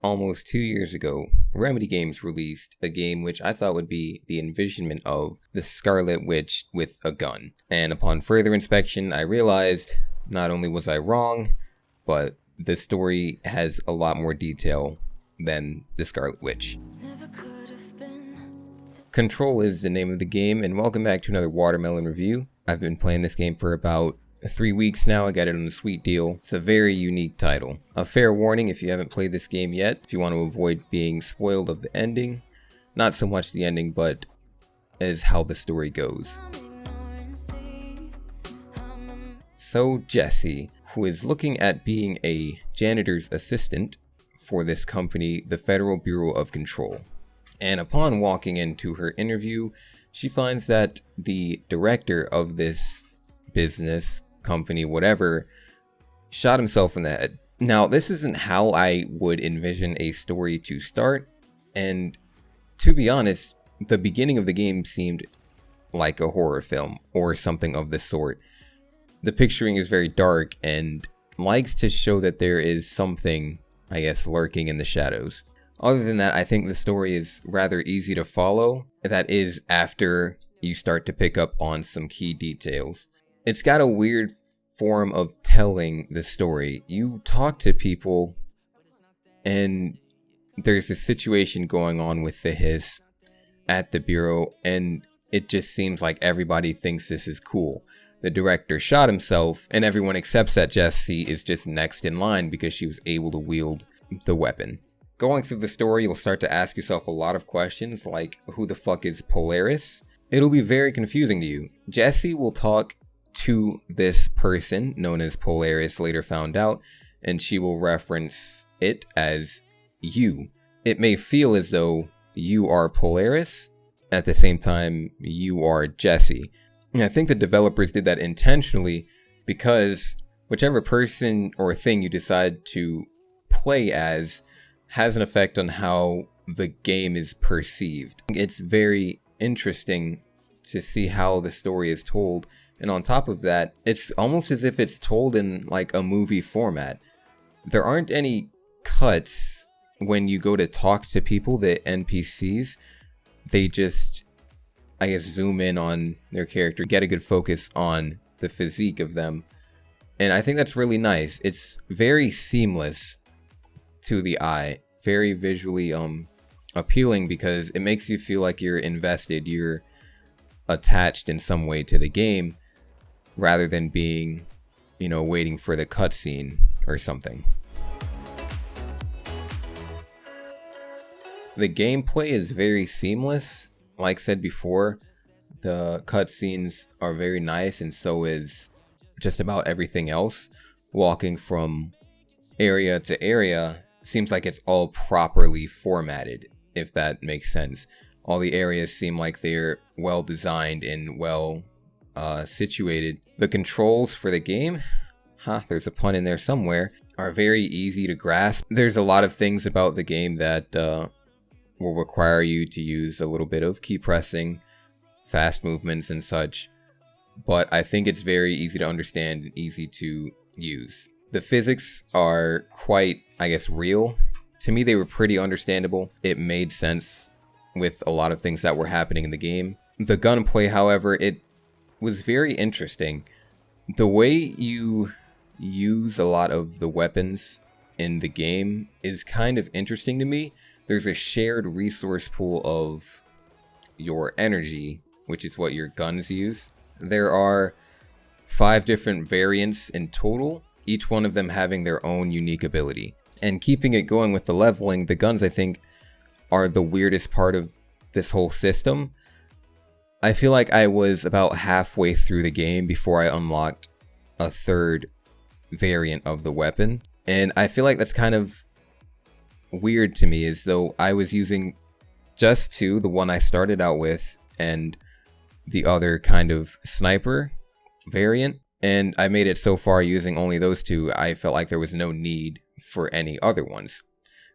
Almost 2 years ago, RemedyGames released a game which I thought would be the envisionment of the Scarlet Witch with a gun. And upon further inspection, I realized not only was I wrong, but the story has a lot more detail than the Scarlet Witch. Control is the name of the game, and welcome back to another Watermelon review. I've been playing this game for about 3 weeks now. I got it on a sweet deal. It's a very unique title. A fair warning if you haven't played this game yet, if you want to avoid being spoiled of the ending. Not so much the ending, but as how the story goes. So Jessie, who is looking at being a janitor's assistant for this company, the Federal Bureau of Control. And upon walking into her interview, she finds that the director of this business, company, whatever, shot himself in the head. Now, this isn't how I would envision a story to start, and to be honest, the beginning of the game seemed like a horror film or something of the sort. The picturing is very dark and likes to show that there is something, I guess, lurking in the shadows. Other than that, I think the story is rather easy to follow. That is after you start to pick up on some key details. It's got a weird form of telling the story. You talk to people and there's a situation going on with the hiss at the Bureau, and it just seems like everybody thinks this is cool. The director shot himself and everyone accepts that Jessie is just next in line because she was able to wield the weapon. Going through the story, you'll start to ask yourself a lot of questions like, who the fuck is Polaris? It'll be very confusing to you. Jessie will talk to this person, known as Polaris, later found out, and she will reference it as you. It may feel as though you are Polaris, at the same time you are Jessie. And I think the developers did that intentionally because whichever person or thing you decide to play as has an effect on how the game is perceived. It's very interesting to see how the story is told. And on top of that, it's almost as if it's told in like a movie format. There aren't any cuts when you go to talk to people, the NPCs. They just, I guess, zoom in on their character, get a good focus on the physique of them. And I think that's really nice. It's very seamless to the eye, very visually appealing because it makes you feel like you're invested, you're attached in some way to the game, rather than being, waiting for the cutscene or something. The gameplay is very seamless. Like said before, the cutscenes are very nice, and so is just about everything else. Walking from area to area seems like it's all properly formatted, if that makes sense. All the areas seem like they're well designed and well situated. The controls for the game, there's a pun in there somewhere, are very easy to grasp. There's a lot of things about the game that will require you to use a little bit of key pressing, fast movements and such, but I think it's very easy to understand and easy to use. The physics are quite, I guess, real. To me, they were pretty understandable. It made sense with a lot of things that were happening in the game. The gunplay, however, it was very interesting. The way you use a lot of the weapons in the game is kind of interesting to me. There's a shared resource pool of your energy, which is what your guns use. There are 5 different variants in total, each one of them having their own unique ability. And keeping it going with the leveling, the guns, I think, are the weirdest part of this whole system. I feel like I was about halfway through the game before I unlocked a 3rd variant of the weapon. And I feel like that's kind of weird to me, as though I was using just 2, the one I started out with and the other kind of sniper variant, and I made it so far using only those 2. I felt like there was no need for any other ones,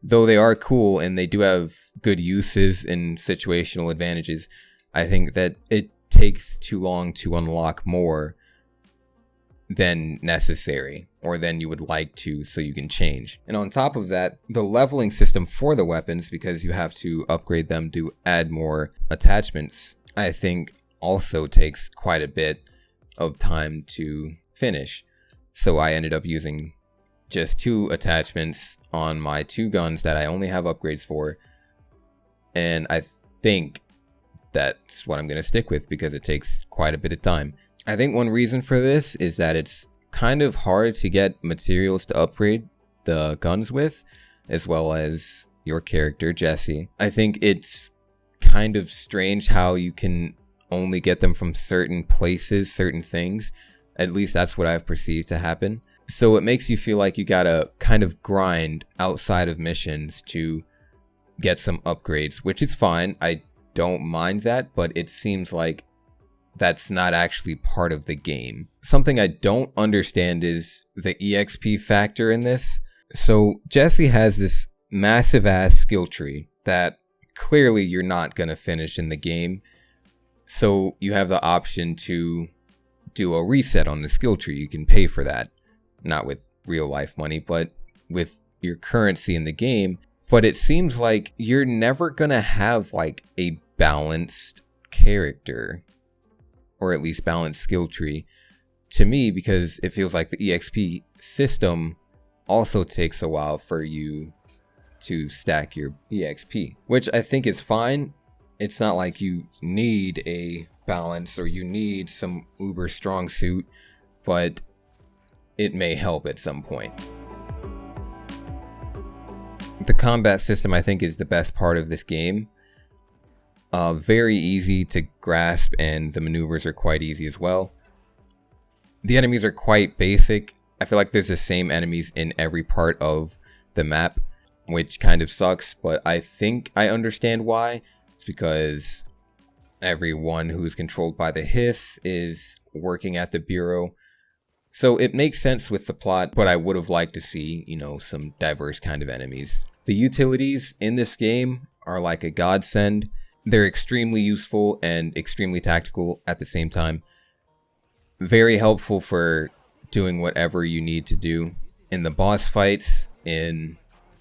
though they are cool and they do have good uses and situational advantages. I think that it takes too long to unlock more than necessary, or than you would like to, so you can change. And on top of that, the leveling system for the weapons, because you have to upgrade them to add more attachments, I think also takes quite a bit of time to finish. So I ended up using just 2 attachments on my 2 guns that I only have upgrades for, and I think that's what I'm going to stick with because it takes quite a bit of time. I think one reason for this is that it's kind of hard to get materials to upgrade the guns with, as well as your character, Jesse. I think it's kind of strange how you can only get them from certain places, certain things. At least that's what I've perceived to happen. So it makes you feel like you gotta kind of grind outside of missions to get some upgrades, which is fine. I don't mind that, but it seems like that's not actually part of the game. Something I don't understand is the EXP factor in this. So Jesse has this massive ass skill tree that clearly you're not gonna finish in the game. So you have the option to do a reset on the skill tree. You can pay for that. Not with real life money, but with your currency in the game. But it seems like you're never gonna have like a balanced character, or at least balanced skill tree, to me, because it feels like the EXP system also takes a while for you to stack your EXP, which I think is fine. It's not like you need a balance or you need some uber strong suit, but it may help at some point. The combat system, I think, is the best part of this game. Very easy to grasp, and the maneuvers are quite easy as well. The enemies are quite basic. I feel like there's the same enemies in every part of the map, which kind of sucks, but I think I understand why. It's because everyone who's controlled by the hiss is working at the Bureau. So it makes sense with the plot, but I would have liked to see, you know, some diverse kind of enemies. The utilities in this game are like a godsend. They're extremely useful and extremely tactical at the same time. Very helpful for doing whatever you need to do in the boss fights, in,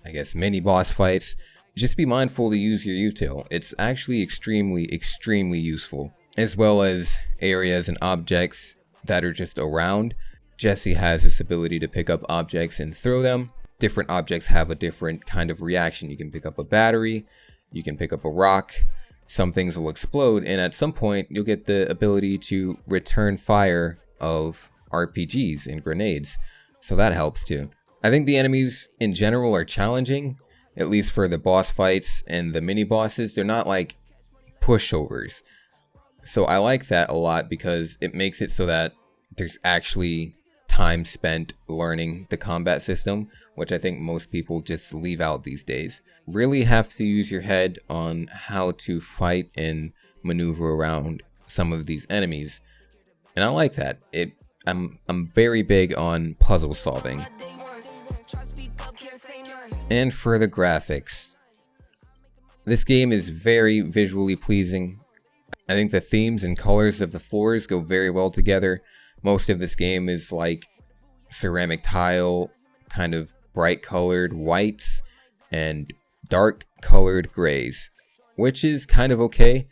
I guess, mini boss fights. Just be mindful to use your util. It's actually extremely useful, as well as areas and objects that are just around. Jesse has this ability to pick up objects and throw them. Different objects have a different kind of reaction. You can pick up a battery, you can pick up a rock, some things will explode, and at some point you'll get the ability to return fire of RPGs and grenades. So that helps too. I think the enemies in general are challenging, at least for the boss fights and the mini bosses. They're not like pushovers. So I like that a lot because it makes it so that there's actually time spent learning the combat system, which I think most people just leave out these days. Really have to use your head on how to fight and maneuver around some of these enemies, and I like that. I'm very big on puzzle solving. And for the graphics, this game is very visually pleasing. I think the themes and colors of the floors go very well together. Most of this game is like ceramic tile, kind of bright colored whites and dark colored grays, which is kind of okay.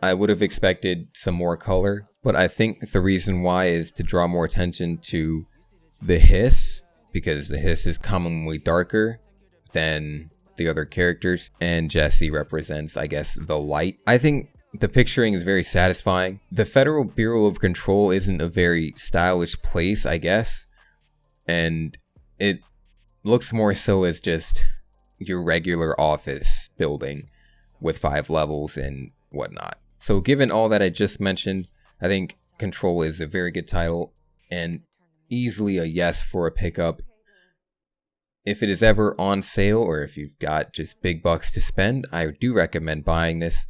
I would have expected some more color, but I think the reason why is to draw more attention to the hiss, because the hiss is commonly darker than the other characters, and Jesse represents, I guess, the light. I think the picturing is very satisfying. The Federal Bureau of Control isn't a very stylish place, I guess, and it looks more so as just your regular office building with 5 levels and whatnot. So given all that I just mentioned, I think Control is a very good title and easily a yes for a pickup. If it is ever on sale, or if you've got just big bucks to spend, I do recommend buying this.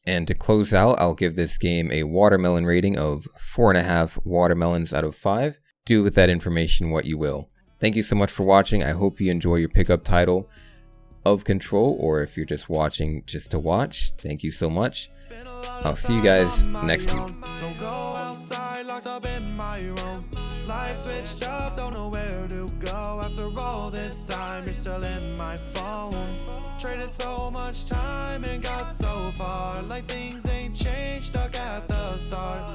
And to close out, I'll give this game a watermelon rating of 4.5 watermelons out of 5. Do with that information what you will. Thank you so much for watching. I hope you enjoy your pickup title of Control, or if you're just watching just to watch, thank you so much. I'll see you guys next week. switched up, don't know where to go. After all this time, you're still in my phone. Traded so much time and got so far, like things ain't changed, stuck at the start.